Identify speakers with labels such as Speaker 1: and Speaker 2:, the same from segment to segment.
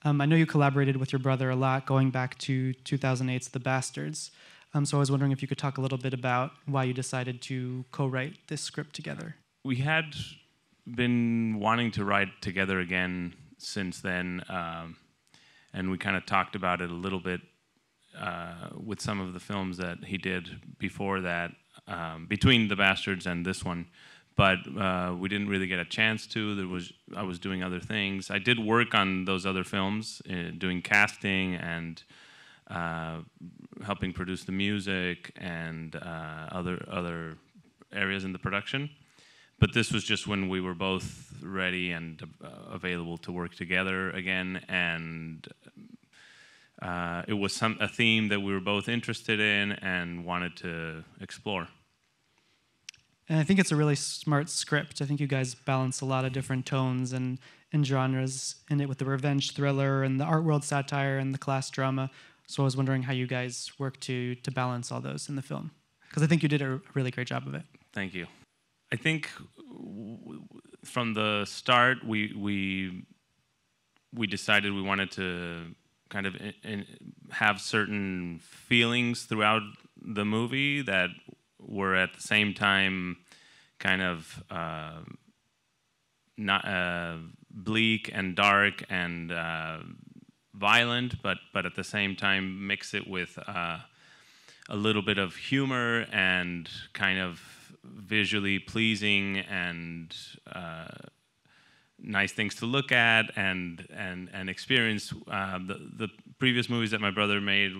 Speaker 1: I know you collaborated with your brother a lot, going back to 2008's The Bastards. So I was wondering if you could talk a little bit about why you decided to co-write this script together.
Speaker 2: We had been wanting to write together again since then, and we kind of talked about it a little bit with some of the films that he did before that, between The Bastards and this one. But we didn't really get a chance to. I was doing other things. I did work on those other films, doing casting and helping produce the music and other areas in the production. But this was just when we were both ready and available to work together again, and it was a theme that we were both interested in and wanted to explore.
Speaker 1: And I think it's a really smart script. I think you guys balance a lot of different tones and genres in it, with the revenge thriller and the art world satire and the class drama. So I was wondering how you guys work to balance all those in the film, because I think you did a really great job of it.
Speaker 2: Thank you. I think from the start we decided we wanted to kind of have certain feelings throughout the movie that were at the same time kind of not bleak and dark and violent, but at the same time mix it with a little bit of humor and kind of visually pleasing and nice things to look at and experience. The previous movies that my brother made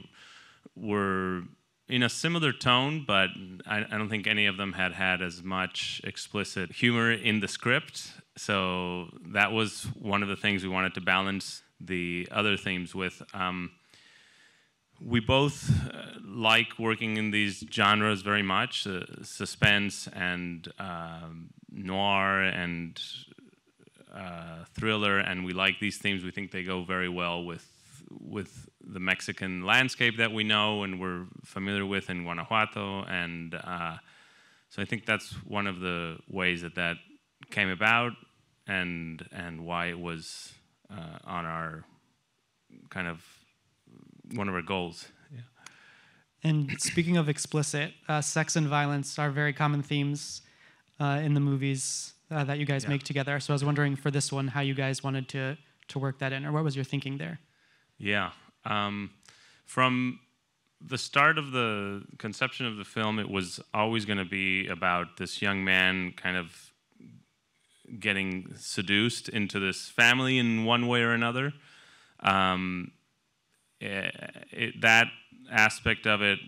Speaker 2: were in a similar tone, but I don't think any of them had as much explicit humor in the script. So that was one of the things we wanted to balance the other themes with. We both like working in these genres very much, suspense and noir and thriller, and we like these themes. We think they go very well with the Mexican landscape that we know and we're familiar with in Guanajuato, and so I think that's one of the ways that came about, and why it was on our kind of one of our goals. Yeah.
Speaker 1: And speaking of explicit, sex and violence are very common themes in the movies that you guys make together. So I was wondering for this one how you guys wanted to work that in, or what was your thinking there?
Speaker 2: Yeah. From the start of the conception of the film, it was always going to be about this young man kind of getting seduced into this family in one way or another. That aspect of it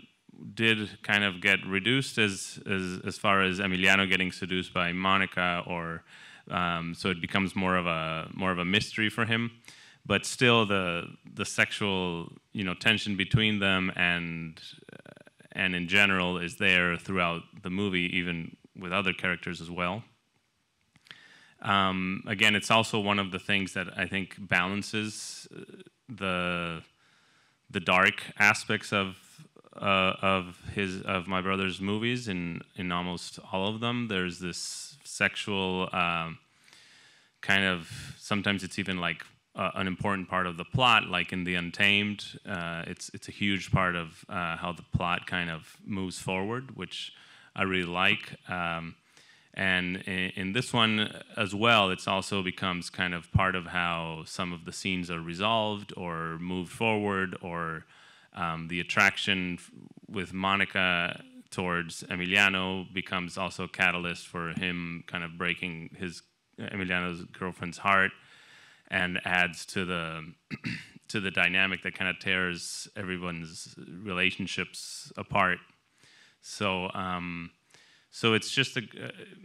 Speaker 2: did kind of get reduced as far as Emiliano getting seduced by Monica, or so it becomes more of a mystery for him. But still, the sexual tension between them and in general is there throughout the movie, even with other characters as well. Again, it's also one of the things that I think balances the dark aspects of my brother's movies. In almost all of them, there's this sexual kind of, sometimes it's even like an important part of the plot, like in The Untamed. It's a huge part of how the plot kind of moves forward, which I really like. And in this one as well, it's also becomes kind of part of how some of the scenes are resolved or moved forward, or the attraction with Monica towards Emiliano becomes also a catalyst for him kind of breaking Emiliano's girlfriend's heart, and adds to the dynamic that kind of tears everyone's relationships apart. So it's just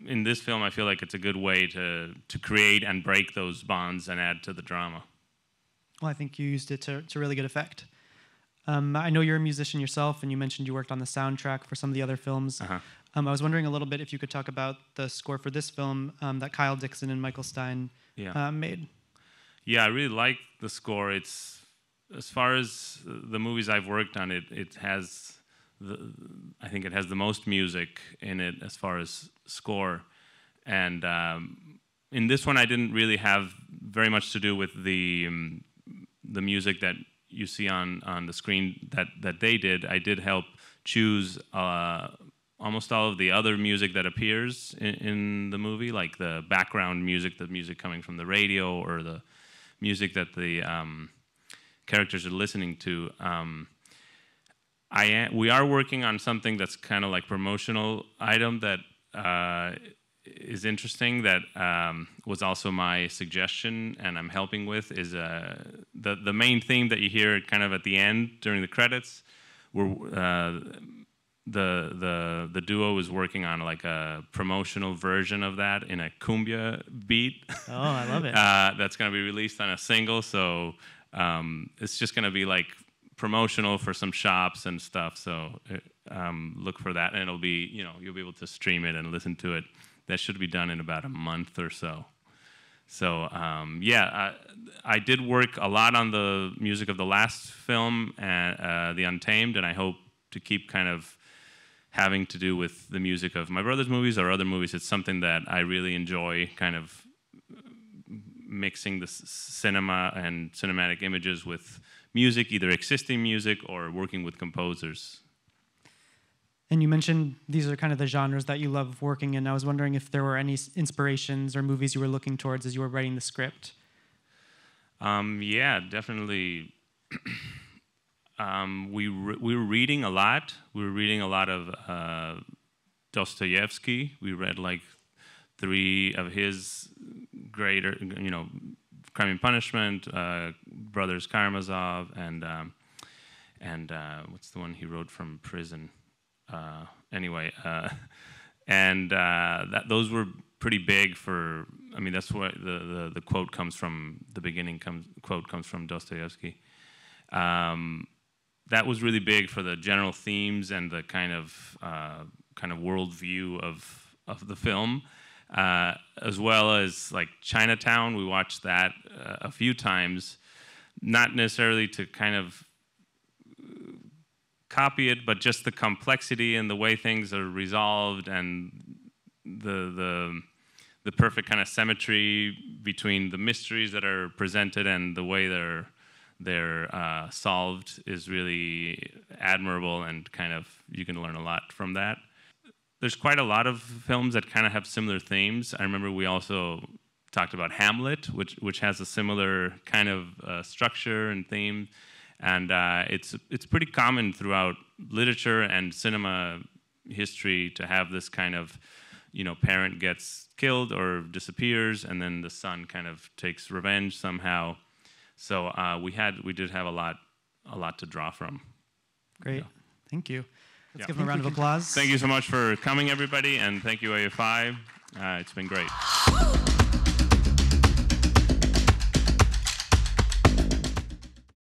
Speaker 2: in this film, I feel like it's a good way to create and break those bonds and add to the drama.
Speaker 1: Well, I think you used it to really good effect. I know you're a musician yourself, and you mentioned you worked on the soundtrack for some of the other films.
Speaker 2: Uh-huh.
Speaker 1: I was wondering a little bit if you could talk about the score for this film that Kyle Dixon and Michael Stein made.
Speaker 2: Yeah, I really like the score. It's, as far as the movies I've worked on, it has I think it has the most music in it as far as score. And in this one, I didn't really have very much to do with the the music that you see on the screen that they did, I did help choose almost all of the other music that appears in the movie, like the background music, the music coming from the radio, or the music that the characters are listening to. We are working on something that's kind of like promotional item that is interesting, that was also my suggestion and I'm helping with, is the main theme that you hear kind of at the end during the credits. The duo is working on like a promotional version of that in a cumbia beat.
Speaker 1: Oh, I love it.
Speaker 2: That's going to be released on a single, so it's just going to be like promotional for some shops and stuff. So look for that, and it'll be, you'll be able to stream it and listen to it. That should be done in about a month or so. So I did work a lot on the music of the last film, The Untamed, and I hope to keep kind of having to do with the music of my brother's movies or other movies. It's something that I really enjoy, kind of mixing the cinema and cinematic images with music, either existing music or working with composers.
Speaker 1: And you mentioned these are kind of the genres that you love working in. I was wondering if there were any inspirations or movies you were looking towards as you were writing the script.
Speaker 2: Yeah, definitely. We were reading a lot. We were reading a lot of Dostoevsky. We read like 3 of his greater, Crime and Punishment, Brothers Karamazov, and what's the one he wrote from prison? Those were pretty big for. I mean, that's what the quote comes from. The beginning quote comes from Dostoevsky. That was really big for the general themes and the kind of worldview of the film, as well as like Chinatown. We watched that a few times, not necessarily to kind of copy it, but just the complexity and the way things are resolved, and the perfect kind of symmetry between the mysteries that are presented and the way they're solved is really admirable, and kind of you can learn a lot from that. There's quite a lot of films that kind of have similar themes. I remember we also talked about Hamlet, which has a similar kind of structure and theme. And it's pretty common throughout literature and cinema history to have this kind of, parent gets killed or disappears, and then the son kind of takes revenge somehow. So we did have a lot to draw from.
Speaker 1: Great, Thank you. Let's give
Speaker 2: them
Speaker 1: a round of applause.
Speaker 2: Thank you so much for coming, everybody, and thank you, AFI. It's been great.